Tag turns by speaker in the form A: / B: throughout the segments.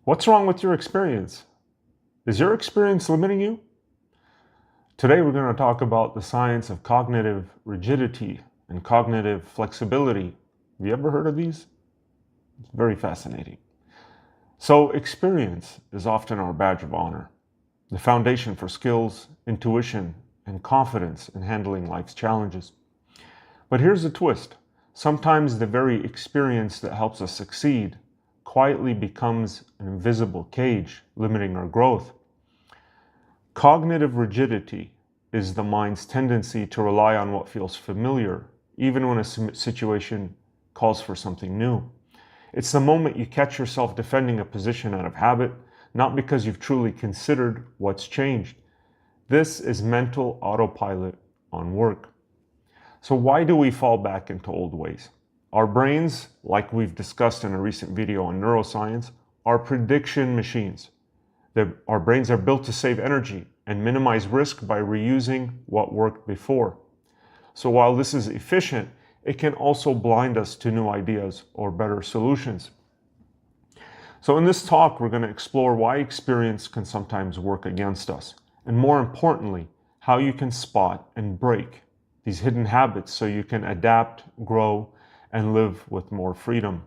A: What's wrong with your experience? Is your experience limiting you? Today we're going to talk about the science of cognitive rigidity and cognitive flexibility. Have you ever heard of these? It's very fascinating. So experience is often our badge of honor, the foundation for skills, intuition, and confidence in handling life's challenges. But here's the twist. Sometimes the very experience that helps us succeed quietly becomes an invisible cage, limiting our growth. Cognitive rigidity is the mind's tendency to rely on what feels familiar, even when a situation calls for something new. It's the moment you catch yourself defending a position out of habit, not because you've truly considered what's changed. This is mental autopilot on work. So why do we fall back into old ways? Our brains, like we've discussed in a recent video on neuroscience, are prediction machines. Our brains are built to save energy and minimize risk by reusing what worked before. So while this is efficient, it can also blind us to new ideas or better solutions. So in this talk, we're going to explore why experience can sometimes work against us, and more importantly, how you can spot and break these hidden habits so you can adapt, grow, and live with more freedom.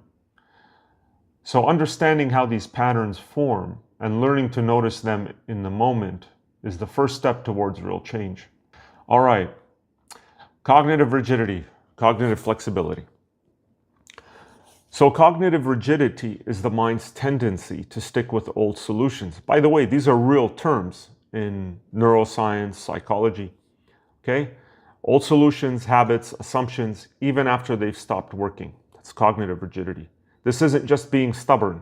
A: So understanding how these patterns form and learning to notice them in the moment is the first step towards real change. All right, cognitive rigidity, cognitive flexibility. So cognitive rigidity is the mind's tendency to stick with old solutions. By the way, these are real terms in neuroscience, psychology, okay? Old solutions, habits, assumptions, even after they've stopped working. That's cognitive rigidity. This isn't just being stubborn.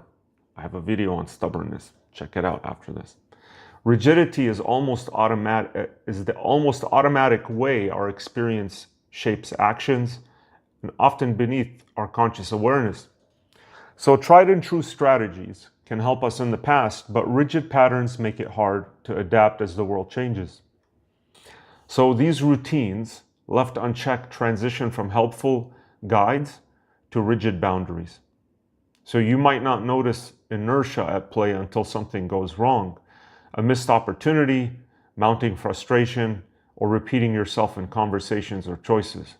A: I have a video on stubbornness. Check it out after this. Rigidity is the almost automatic way our experience shapes actions, and often beneath our conscious awareness. So tried and true strategies can help us in the past, but rigid patterns make it hard to adapt as the world changes. So these routines, left unchecked, transition from helpful guides to rigid boundaries. So you might not notice inertia at play until something goes wrong. A missed opportunity, mounting frustration, or repeating yourself in conversations or choices.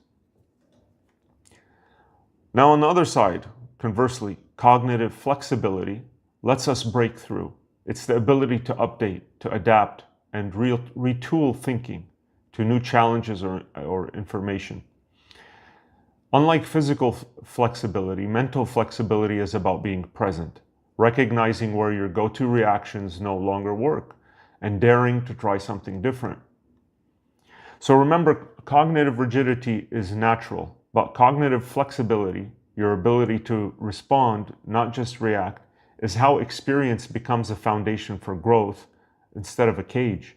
A: Now on the other side, conversely, cognitive flexibility lets us break through. It's the ability to update, to adapt, and retool thinking to new challenges or information. Unlike physical flexibility, mental flexibility is about being present, recognizing where your go-to reactions no longer work, and daring to try something different. So remember, cognitive rigidity is natural, but cognitive flexibility, your ability to respond, not just react, is how experience becomes a foundation for growth instead of a cage.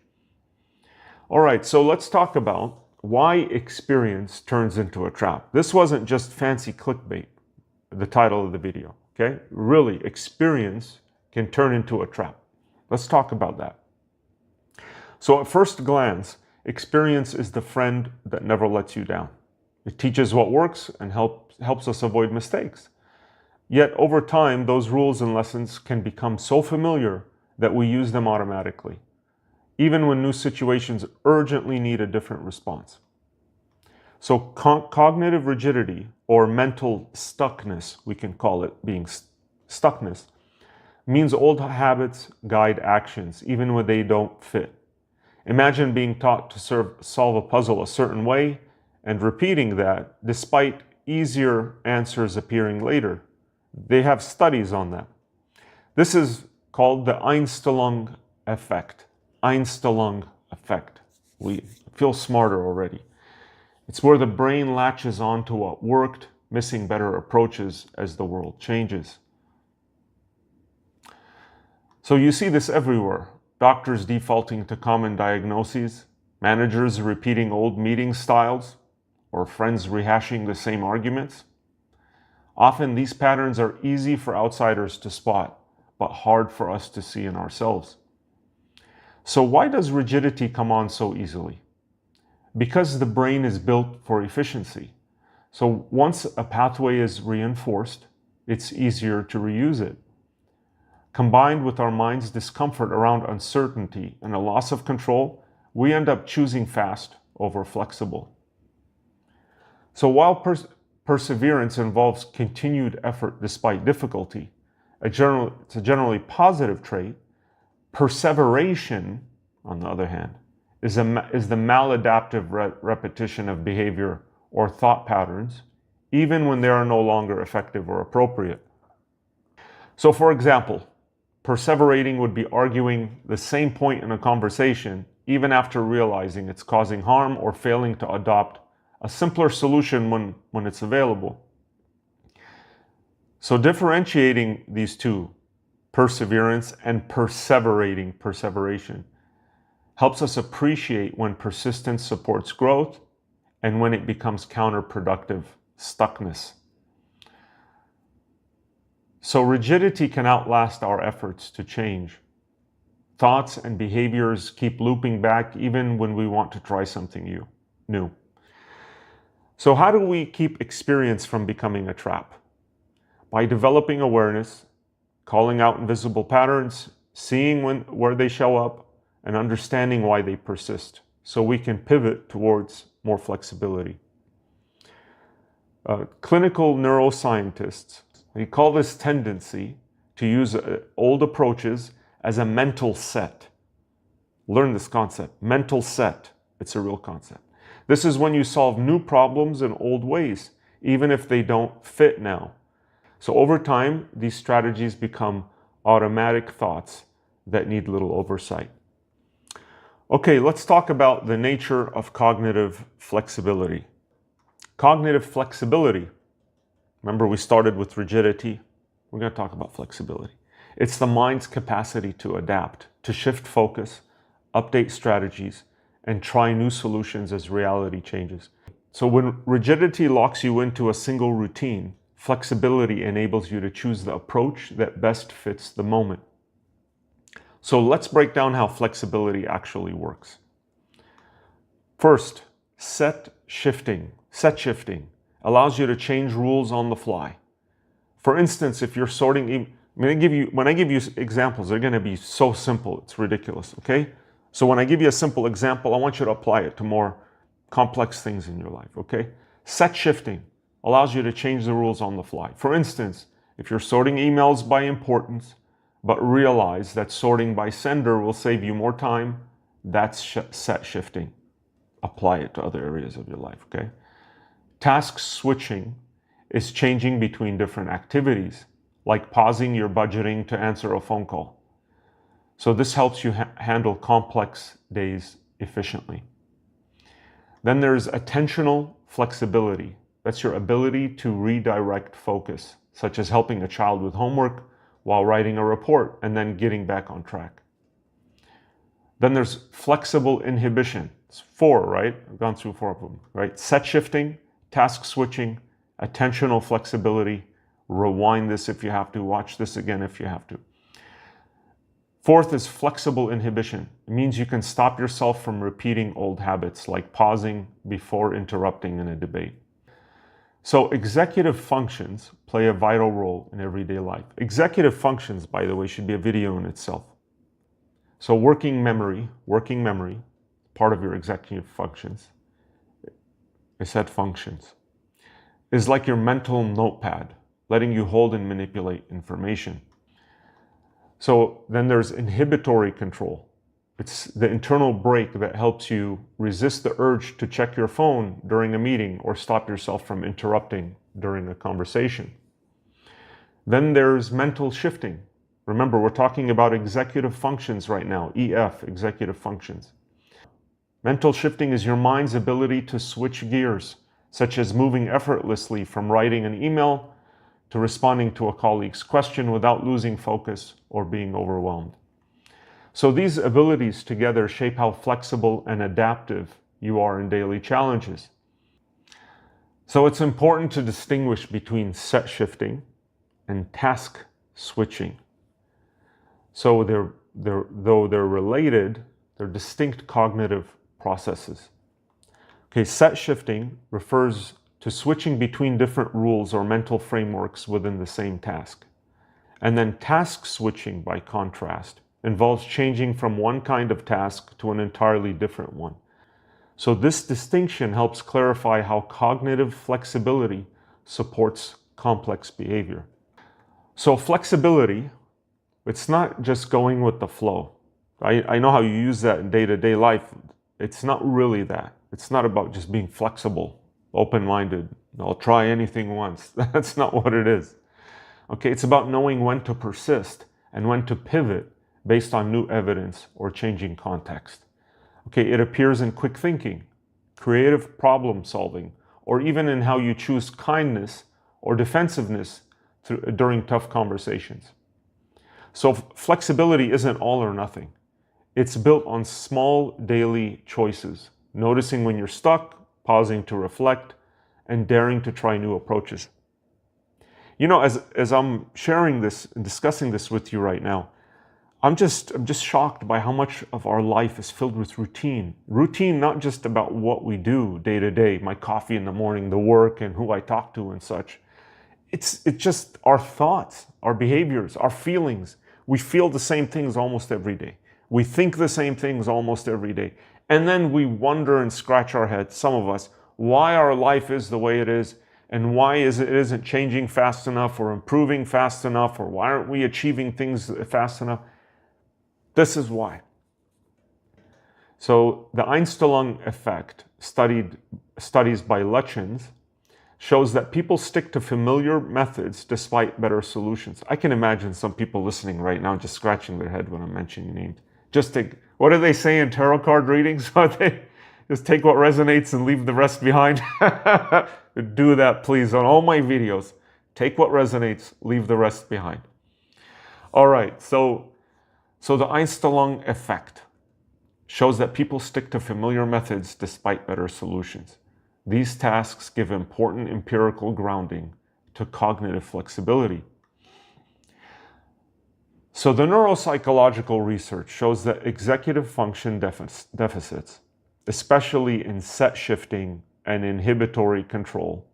A: All right, so let's talk about why experience turns into a trap. This wasn't just fancy clickbait, the title of the video, okay? Really, experience can turn into a trap. Let's talk about that. So at first glance, experience is the friend that never lets you down. It teaches what works and helps us avoid mistakes. Yet over time, those rules and lessons can become so familiar that we use them automatically, even when new situations urgently need a different response. So cognitive rigidity, or mental stuckness, we can call it being stuckness, means old habits guide actions, even when they don't fit. Imagine being taught to solve a puzzle a certain way and repeating that despite easier answers appearing later. They have studies on that. This is called the Einstellung Effect. Einstellung Effect. We feel smarter already. It's where the brain latches on to what worked, missing better approaches as the world changes. So you see this everywhere. Doctors defaulting to common diagnoses, managers repeating old meeting styles, or friends rehashing the same arguments. Often these patterns are easy for outsiders to spot, but hard for us to see in ourselves. So why does rigidity come on so easily? Because the brain is built for efficiency. So once a pathway is reinforced, it's easier to reuse it. Combined with our mind's discomfort around uncertainty and a loss of control, we end up choosing fast over flexible. So while perseverance involves continued effort despite difficulty, it's a generally positive trait, perseveration, on the other hand, is the maladaptive repetition of behavior or thought patterns, even when they are no longer effective or appropriate. So for example, perseverating would be arguing the same point in a conversation even after realizing it's causing harm or failing to adopt a simpler solution when it's available. So differentiating these two, perseverance and perseveration, helps us appreciate when persistence supports growth and when it becomes counterproductive, stuckness. So rigidity can outlast our efforts to change. Thoughts and behaviors keep looping back even when we want to try something new. So how do we keep experience from becoming a trap? By developing awareness, calling out invisible patterns, seeing where they show up, and understanding why they persist, so we can pivot towards more flexibility. Clinical neuroscientists, we call this tendency to use old approaches as a mental set. Learn this concept, mental set. It's a real concept. This is when you solve new problems in old ways, even if they don't fit now. So over time, these strategies become automatic thoughts that need little oversight. Okay, let's talk about the nature of cognitive flexibility. Cognitive flexibility, remember we started with rigidity. We're going to talk about flexibility. It's the mind's capacity to adapt, to shift focus, update strategies, and try new solutions as reality changes. So when rigidity locks you into a single routine, flexibility enables you to choose the approach that best fits the moment. So let's break down how flexibility actually works. First, set shifting. Set shifting allows you to change rules on the fly. For instance, if you're sorting, when I give you examples, they're going to be so simple, it's ridiculous, okay? So when I give you a simple example, I want you to apply it to more complex things in your life, okay? Set shifting allows you to change the rules on the fly. For instance, if you're sorting emails by importance, but realize that sorting by sender will save you more time, that's set shifting. Apply it to other areas of your life, okay? Task switching is changing between different activities, like pausing your budgeting to answer a phone call. So this helps you handle complex days efficiently. Then there's attentional flexibility. That's your ability to redirect focus, such as helping a child with homework while writing a report and then getting back on track. Then there's flexible inhibition. It's 4, right? I've gone through 4 of them, right? Set shifting, task switching, attentional flexibility. Rewind this if you have to, watch this again if you have to. 4th is flexible inhibition. It means you can stop yourself from repeating old habits like pausing before interrupting in a debate. So executive functions play a vital role in everyday life. Executive functions, by the way, should be a video in itself. So working memory, part of your executive functions, I said functions, is like your mental notepad, letting you hold and manipulate information. So then there's inhibitory control. It's the internal brake that helps you resist the urge to check your phone during a meeting or stop yourself from interrupting during a conversation. Then there's mental shifting. Remember, we're talking about executive functions right now, EF, executive functions. Mental shifting is your mind's ability to switch gears, such as moving effortlessly from writing an email to responding to a colleague's question without losing focus or being overwhelmed. So these abilities together shape how flexible and adaptive you are in daily challenges. So it's important to distinguish between set shifting and task switching. So though they're related, they're distinct cognitive processes. Okay, set shifting refers to switching between different rules or mental frameworks within the same task. And then task switching, by contrast, involves changing from one kind of task to an entirely different one. So this distinction helps clarify how cognitive flexibility supports complex behavior. So flexibility, it's not just going with the flow. I know how you use that in day-to-day life. It's not really that. It's not about just being flexible, open-minded. I'll try anything once. That's not what it is. Okay, it's about knowing when to persist and when to pivot based on new evidence or changing context. Okay, it appears in quick thinking, creative problem solving, or even in how you choose kindness or defensiveness during tough conversations. So flexibility isn't all or nothing. It's built on small daily choices, noticing when you're stuck, pausing to reflect, and daring to try new approaches. You know, as I'm sharing this and discussing this with you right now, I'm just shocked by how much of our life is filled with routine. Routine, not just about what we do day to day, my coffee in the morning, the work, and who I talk to and such. It's just our thoughts, our behaviors, our feelings. We feel the same things almost every day. We think the same things almost every day. And then we wonder and scratch our heads, some of us, why our life is the way it is, and why it isn't changing fast enough or improving fast enough, or why aren't we achieving things fast enough? This is why. So the Einstellung Effect, studies by Lutyens, shows that people stick to familiar methods despite better solutions. I can imagine some people listening right now just scratching their head when I'm mentioning names. What do they say in tarot card readings? Just take what resonates and leave the rest behind. Do that, please, on all my videos. Take what resonates, leave the rest behind. All right, so the Einstellung Effect shows that people stick to familiar methods despite better solutions. These tasks give important empirical grounding to cognitive flexibility. So the neuropsychological research shows that executive function deficits, especially in set shifting and inhibitory control,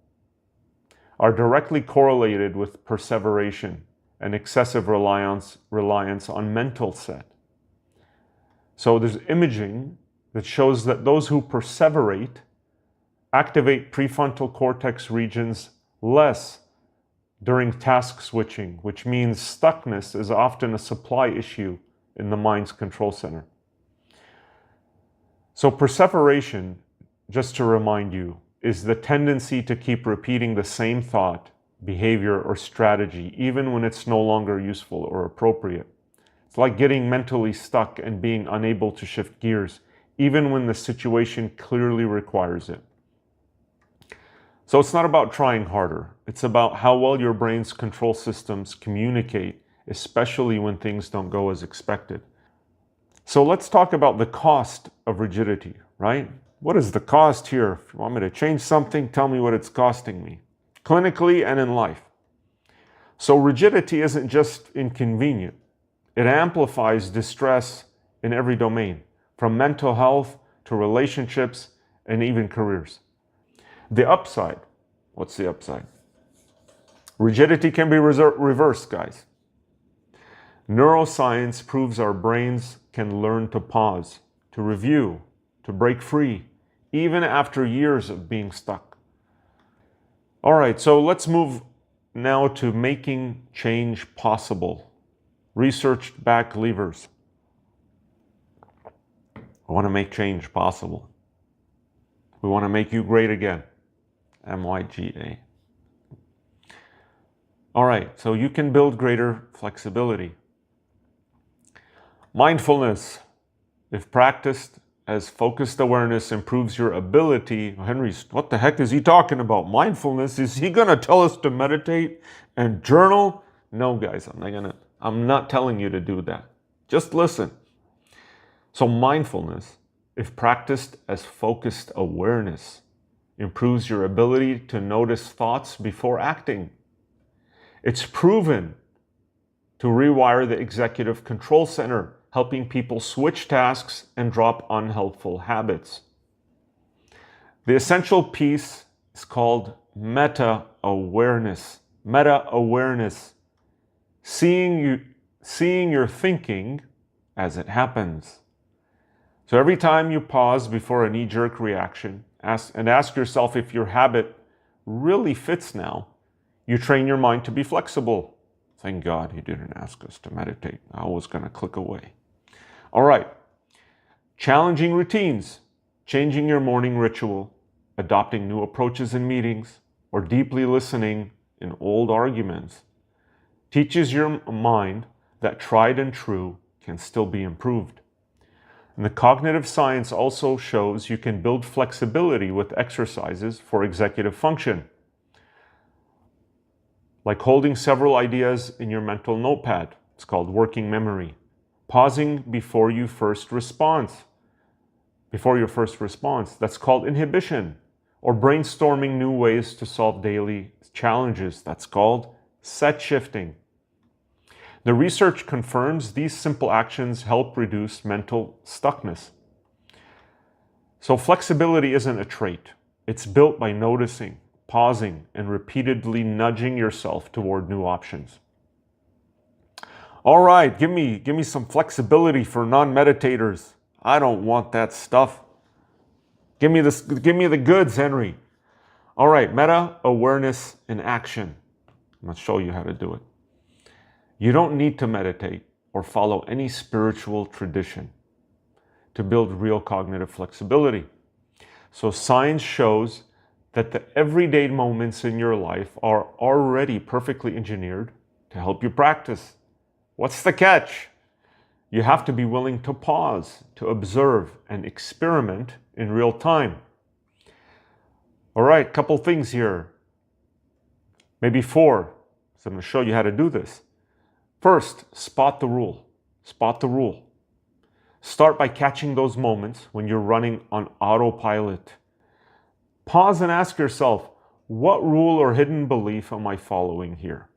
A: are directly correlated with perseveration and excessive reliance on mental set. So there's imaging that shows that those who perseverate activate prefrontal cortex regions less during task switching, which means stuckness is often a supply issue in the mind's control center. So perseveration, just to remind you, is the tendency to keep repeating the same thought, behavior, or strategy, even when it's no longer useful or appropriate. It's like getting mentally stuck and being unable to shift gears, even when the situation clearly requires it. So it's not about trying harder. It's about how well your brain's control systems communicate, especially when things don't go as expected. So let's talk about the cost of rigidity, right? What is the cost here? If you want me to change something, tell me what it's costing me, clinically and in life. So rigidity isn't just inconvenient. It amplifies distress in every domain, from mental health to relationships and even careers. The upside, what's the upside? Rigidity can be reversed, guys. Neuroscience proves our brains can learn to pause, to review, to break free, even after years of being stuck. All right, so let's move now to making change possible. Researched back levers. I want to make change possible. We want to make you great again. MYGA. All right, so you can build greater flexibility. Mindfulness, if practiced as focused awareness, improves your ability. Henry, what the heck is he talking about? Mindfulness? Is he going to tell us to meditate and journal? No, guys, I'm not telling you to do that. Just listen. So mindfulness, if practiced as focused awareness, improves your ability to notice thoughts before acting. It's proven to rewire the executive control center, helping people switch tasks and drop unhelpful habits. The essential piece is called meta-awareness. Meta-awareness. seeing your thinking as it happens. So every time you pause before a knee-jerk reaction, ask yourself if your habit really fits now, you train your mind to be flexible. Thank God he didn't ask us to meditate. I was going to click away. All right. Challenging routines, changing your morning ritual, adopting new approaches in meetings, or deeply listening in old arguments teaches your mind that tried and true can still be improved. And the cognitive science also shows you can build flexibility with exercises for executive function, like holding several ideas in your mental notepad. It's called working memory. Pausing before your first response. That's called inhibition. Or brainstorming new ways to solve daily challenges. That's called set shifting. The research confirms these simple actions help reduce mental stuckness. So flexibility isn't a trait. It's built by noticing, pausing, and repeatedly nudging yourself toward new options. All right, give me some flexibility for non-meditators. I don't want that stuff. Give me the goods, Henry. All right, meta-awareness in action. I'm going to show you how to do it. You don't need to meditate or follow any spiritual tradition to build real cognitive flexibility. So science shows that the everyday moments in your life are already perfectly engineered to help you practice. What's the catch? You have to be willing to pause, to observe, and experiment in real time. All right, couple things here. Maybe 4. So I'm going to show you how to do this. First, spot the rule. Spot the rule. Start by catching those moments when you're running on autopilot. Pause and ask yourself, what rule or hidden belief am I following here?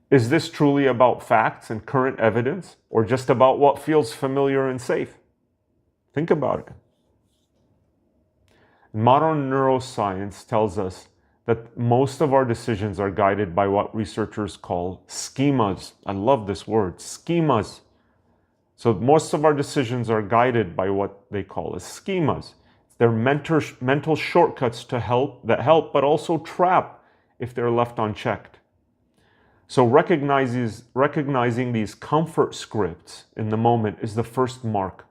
A: Is this truly about facts and current evidence, or just about what feels familiar and safe? Think about it. Modern neuroscience tells us that most of our decisions are guided by what researchers call schemas. I love this word, schemas. So most of our decisions are guided by what they call as schemas. They're mental shortcuts that help, but also trap if they're left unchecked. So recognizing these comfort scripts in the moment is the first mark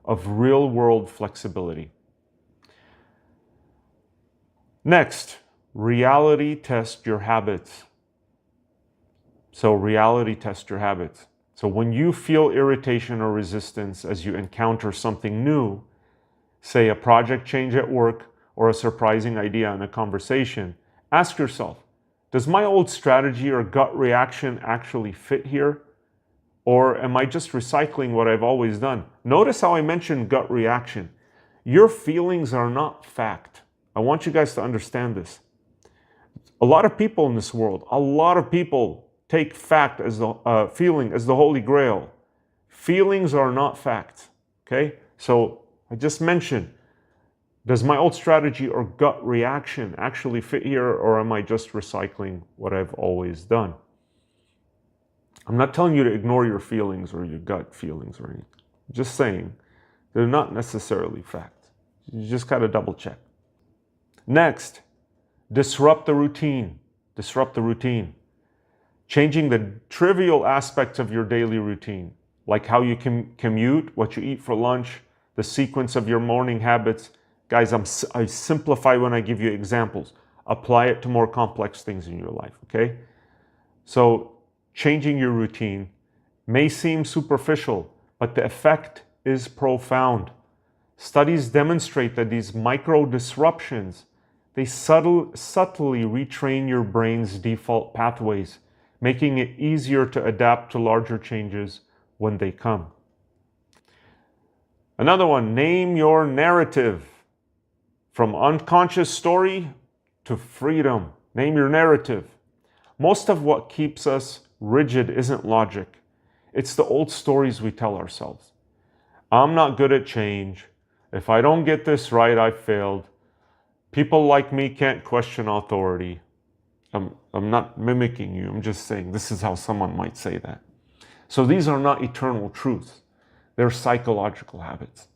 A: of real-world flexibility. Next, reality test your habits. So reality test your habits. So when you feel irritation or resistance as you encounter something new, say a project change at work or a surprising idea in a conversation, ask yourself, does my old strategy or gut reaction actually fit here? Or am I just recycling what I've always done? Notice how I mentioned gut reaction. Your feelings are not fact. I want you guys to understand this. A lot of people in this world, a lot of people take fact as the feeling as the Holy Grail. Feelings are not facts. Okay? So I just mentioned, does my old strategy or gut reaction actually fit here, or am I just recycling what I've always done? I'm not telling you to ignore your feelings or your gut feelings or anything. I'm just saying they're not necessarily facts. You just gotta double check. Next, disrupt the routine. Disrupt the routine. Changing the trivial aspects of your daily routine, like how you commute, what you eat for lunch, the sequence of your morning habits. Guys, I simplify when I give you examples. Apply it to more complex things in your life, okay? So changing your routine may seem superficial, but the effect is profound. Studies demonstrate that these micro disruptions, they subtly retrain your brain's default pathways, making it easier to adapt to larger changes when they come. Another one, name your narrative. From unconscious story to freedom. Name your narrative. Most of what keeps us rigid isn't logic. It's the old stories we tell ourselves. I'm not good at change. If I don't get this right, I failed. People like me can't question authority. I'm not mimicking you. I'm just saying this is how someone might say that. So these are not eternal truths. They're psychological habits.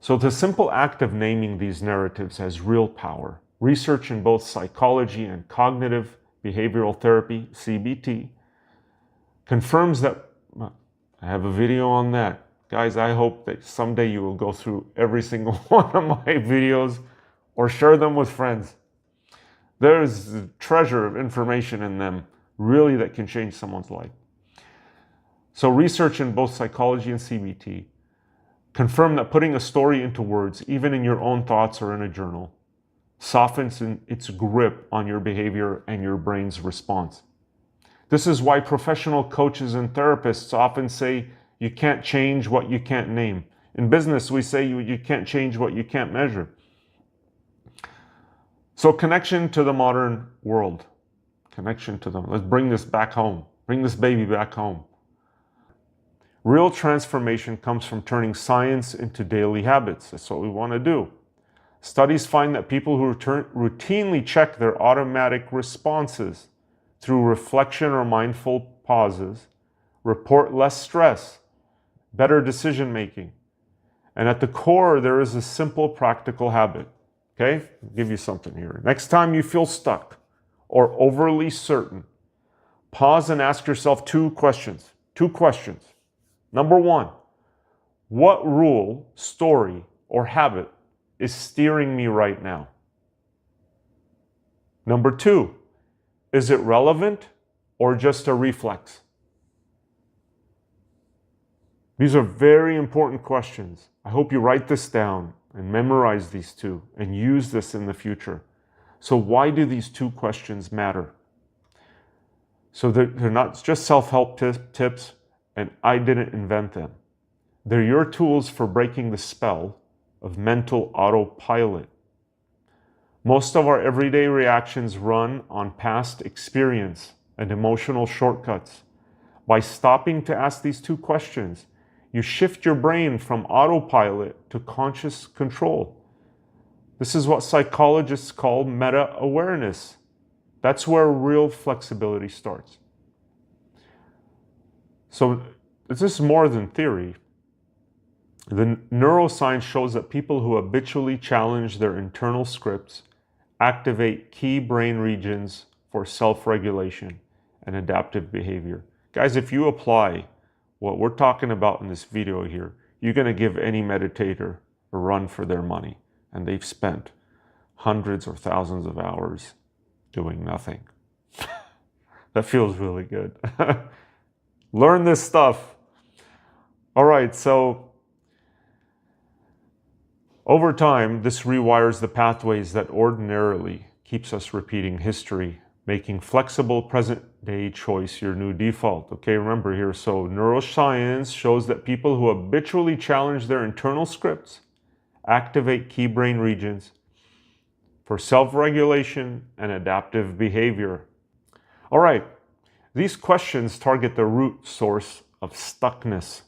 A: So the simple act of naming these narratives has real power. Research in both psychology and cognitive behavioral therapy, CBT, confirms that. I have a video on that. Guys, I hope that someday you will go through every single one of my videos or share them with friends. There's a treasure of information in them, really, that can change someone's life. So research in both psychology and CBT confirm that putting a story into words, even in your own thoughts or in a journal, softens its grip on your behavior and your brain's response. This is why professional coaches and therapists often say you can't change what you can't name. In business, we say you can't change what you can't measure. So connection to the modern world. Connection to them. Let's bring this back home. Bring this baby back home. Real transformation comes from turning science into daily habits. That's what we want to do. Studies find that people who routinely check their automatic responses through reflection or mindful pauses report less stress, better decision making. And at the core, there is a simple practical habit. Okay? I'll give you something here. Next time you feel stuck or overly certain, pause and ask yourself two questions. Number one, what rule, story, or habit is steering me right now? Number two, is it relevant or just a reflex? These are very important questions. I hope you write this down and memorize these two and use this in the future. So why do these two questions matter? So they're not just self-help tips, and I didn't invent them. They're your tools for breaking the spell of mental autopilot. Most of our everyday reactions run on past experience and emotional shortcuts. By stopping to ask these two questions, you shift your brain from autopilot to conscious control. This is what psychologists call meta-awareness. That's where real flexibility starts. So this is more than theory. The neuroscience shows that people who habitually challenge their internal scripts activate key brain regions for self-regulation and adaptive behavior. Guys, if you apply what we're talking about in this video here, you're going to give any meditator a run for their money. And they've spent hundreds or thousands of hours doing nothing. That feels really good. Learn this stuff. All right, so over time, this rewires the pathways that ordinarily keeps us repeating history, making flexible present-day choice your new default. Okay, remember here, so neuroscience shows that people who habitually challenge their internal scripts activate key brain regions for self-regulation and adaptive behavior. All right, these questions target the root source of stuckness.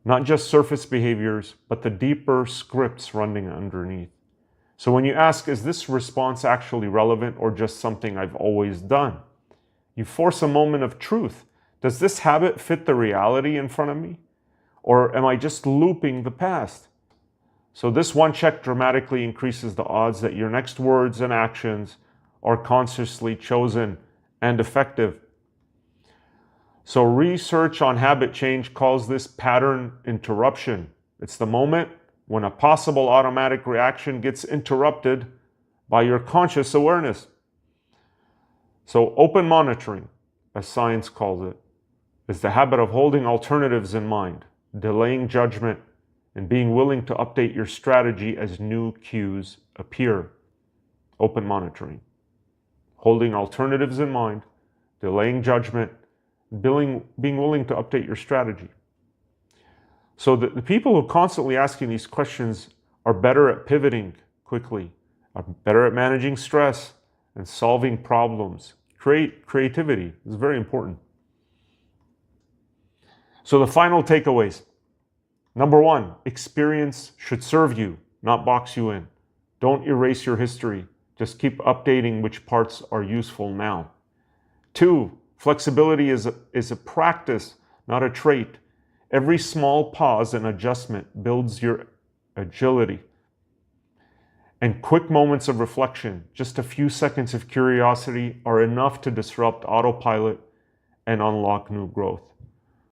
A: Not just surface behaviors, but the deeper scripts running underneath. So when you ask, is this response actually relevant or just something I've always done? You force a moment of truth. Does this habit fit the reality in front of me? Or am I just looping the past? So this one check dramatically increases the odds that your next words and actions are consciously chosen and effective. So research on habit change calls this pattern interruption. It's the moment when a possible automatic reaction gets interrupted by your conscious awareness. So open monitoring, as science calls it, is the habit of holding alternatives in mind, delaying judgment, and being willing to update your strategy as new cues appear. Open monitoring. Holding alternatives in mind, delaying judgment, being willing to update your strategy. So the people who are constantly asking these questions are better at pivoting quickly, are better at managing stress and solving problems. Creativity is very important. So the final takeaways. Number one, experience should serve you, not box you in. Don't erase your history. Just keep updating which parts are useful now. 2, flexibility is a practice, not a trait. Every small pause and adjustment builds your agility. And quick moments of reflection, just a few seconds of curiosity, are enough to disrupt autopilot and unlock new growth.